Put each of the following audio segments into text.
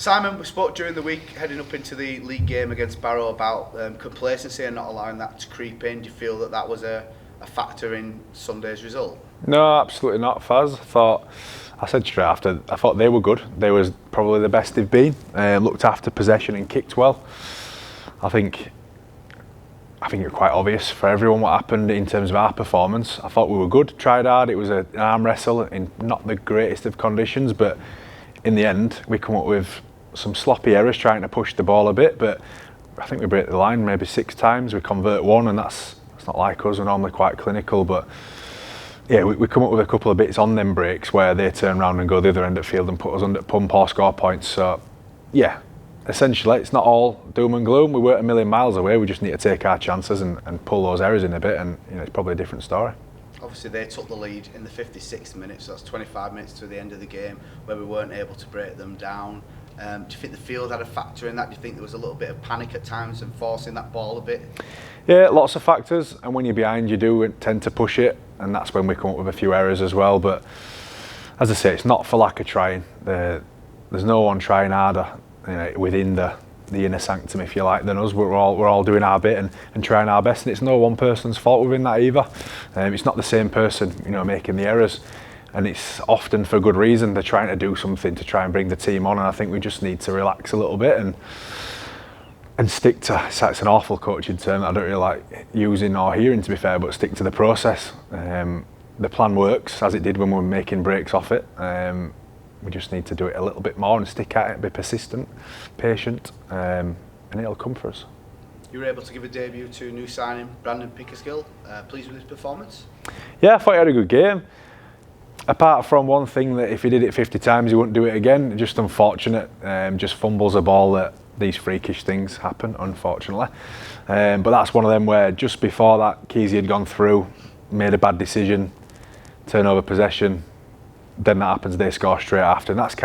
Simon, we spoke during the week heading up into the league game against Barrow about complacency and not allowing that to creep in. Do you feel that that was a factor in Sunday's result? No, absolutely not, Faz. I said straight after, I thought they were good. They was probably the best they've been. Looked after possession and kicked well. I think it was quite obvious for everyone what happened in terms of our performance. I thought we were good, tried hard. It was an arm wrestle in not the greatest of conditions, but in the end we come up with some sloppy errors trying to push the ball a bit, but I think we break the line maybe 6 times, we convert 1, and that's not like us. We're normally quite clinical, but yeah, we come up with a couple of bits on them breaks where they turn around and go the other end of the field and put us under pump or score points. So yeah, essentially it's not all doom and gloom. We weren't a million miles away. We just need to take our chances and pull those errors in a bit, and it's probably a different story. Obviously they took the lead in the 56th minute, so that's 25 minutes to the end of the game where we weren't able to break them down. Do you think the field had a factor in that? Do you think there was a little bit of panic at times and forcing that ball a bit? Yeah, lots of factors, and when you're behind you do tend to push it, and that's when we come up with a few errors as well. But as I say, it's not for lack of trying. There's no one trying harder within the inner sanctum, if you like, than us. We're all doing our bit and trying our best, and it's no one person's fault within that either. It's not the same person making the errors, and it's often for good reason. They're trying to do something to try and bring the team on, and I think we just need to relax a little bit and stick to, it's an awful coaching term that I don't really like using or hearing, to be fair, but stick to the process. The plan works as it did when we were making breaks off it. We just need to do it a little bit more and stick at it, be persistent, patient, and it'll come for us. You were able to give a debut to new signing Brandon Pickersgill. Pleased with his performance? Yeah, I thought he had a good game. Apart from one thing, that if he did it 50 times he wouldn't do it again. Just unfortunate, just fumbles a ball. That these freakish things happen, unfortunately. But that's one of them where just before that, Keezy had gone through, made a bad decision, turnover possession, then that happens, they score straight after, and that's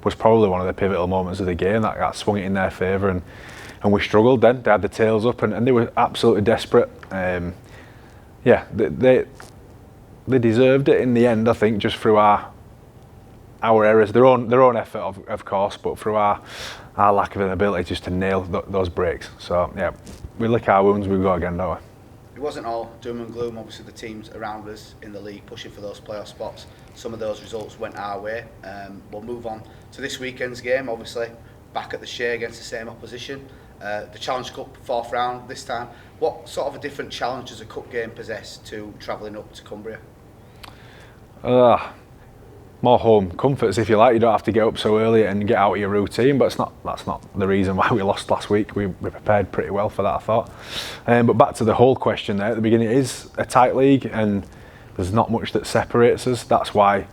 was probably one of the pivotal moments of the game that swung it in their favour, and we struggled then. They had the tails up and they were absolutely desperate. Yeah, they deserved it in the end, I think, just through our errors, their own effort of course, but through our lack of an ability just to nail those breaks. So yeah, we lick our wounds, we go again, don't we? It wasn't all doom and gloom. Obviously the teams around us in the league pushing for those playoff spots, some of those results went our way. We'll move on to this weekend's game, obviously back at the Shay against the same opposition. The Challenge Cup 4th round this time. What sort of a different challenge does a cup game possess to travelling up to Cumbria? More home comforts, if you like. You don't have to get up so early and get out of your routine, but that's not the reason why we lost last week. We prepared pretty well for that, I thought. But back to the whole question there at the beginning, it is a tight league and there's not much that separates us. That's why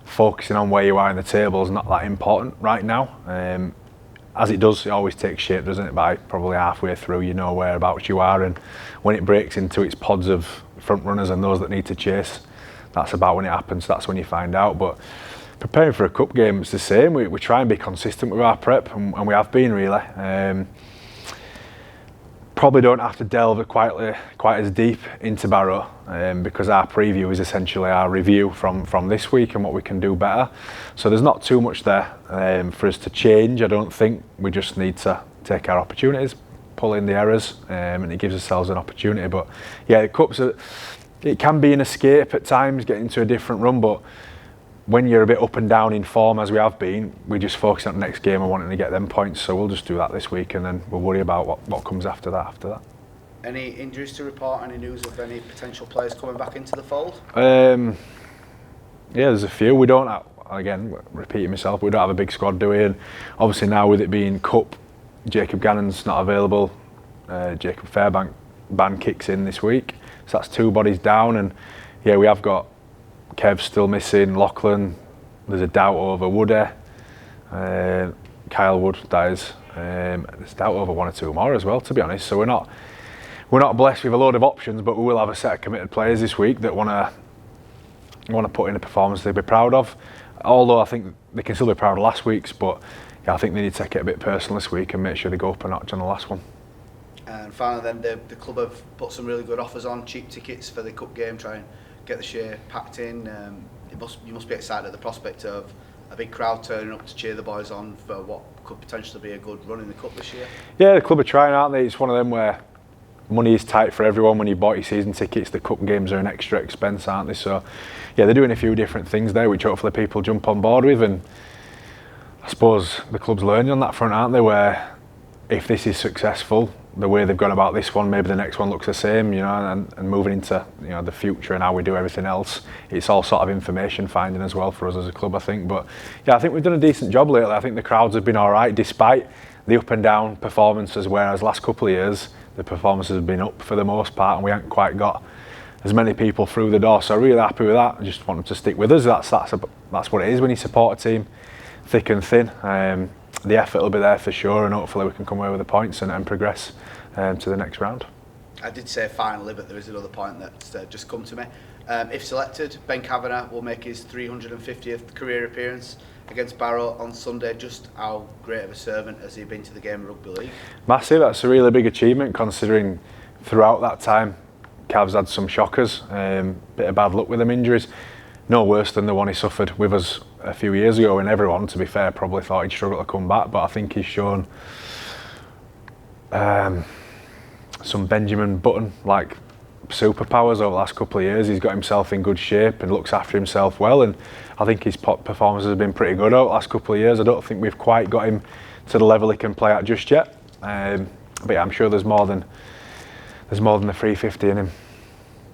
focusing on where you are in the table is not that important right now. As it does, it always takes shape, doesn't it? By probably halfway through, you know whereabouts you are, and when it breaks into its pods of front runners and those that need to chase, that's about when it happens. That's when you find out. But preparing for a cup game, it's the same. We try and be consistent with our prep, and we have been really. Probably don't have to delve quite as deep into Barrow, because our preview is essentially our review from this week and what we can do better. So there's not too much there for us to change, I don't think. We just need to take our opportunities, pull in the errors, and it gives ourselves an opportunity. But yeah, the cups it can be an escape at times, getting into a different run, but when you're a bit up and down in form as we have been, we just focus on the next game and wanting to get them points. So we'll just do that this week, and then we'll worry about what comes after that. Any injuries to report? Any news of any potential players coming back into the fold? Yeah, there's a few. We don't have, again, repeating myself, we don't have a big squad, do we? And obviously now with it being cup, Jacob Gannon's not available. Jacob Fairbank ban kicks in this week. So that's 2 bodies down, and yeah, we have got Kev still missing, Lachlan, there's a doubt over Woody, Kyle Wood, that is. There's doubt over 1 or 2 more as well, to be honest. So we're not blessed with a load of options, but we will have a set of committed players this week that want to put in a performance they'll be proud of. Although I think they can still be proud of last week's, but yeah, I think they need to take it a bit personal this week and make sure they go up a notch on the last one. And finally then, the club have put some really good offers on, cheap tickets for the cup game, try and get the Shay packed in. You must be excited at the prospect of a big crowd turning up to cheer the boys on for what could potentially be a good run in the cup this year? Yeah, the club are trying, aren't they? It's one of them where money is tight for everyone. When you bought your season tickets, the cup games are an extra expense, aren't they? So yeah, they're doing a few different things there which hopefully people jump on board with, and I suppose the club's learning on that front, aren't they, where if this is successful, the way they've gone about this one, maybe the next one looks the same, you know, and moving into, you know, the future and how we do everything else, it's all sort of information finding as well for us as a club, I think. But yeah, I think we've done a decent job lately. I think the crowds have been all right despite the up and down performances, whereas last couple of years the performances have been up for the most part and we haven't quite got as many people through the door. So really happy with that. I just want them to stick with us. That's what it is when you support a team, thick and thin. The effort will be there for sure, and hopefully we can come away with the points and progress to the next round. I did say finally, but there is another point that's just come to me. If selected, Ben Kavanagh will make his 350th career appearance against Barrow on Sunday. Just how great of a servant has he been to the game of rugby league? Massive. That's a really big achievement considering throughout that time Cavs had some shockers, bit of bad luck with them injuries. No worse than the one he suffered with us a few years ago, when everyone, to be fair, probably thought he'd struggle to come back. But I think he's shown some Benjamin Button-like superpowers over the last couple of years. He's got himself in good shape and looks after himself well, and I think his performances have been pretty good over the last couple of years. I don't think we've quite got him to the level he can play at just yet, but yeah, I'm sure there's more than the 350 in him.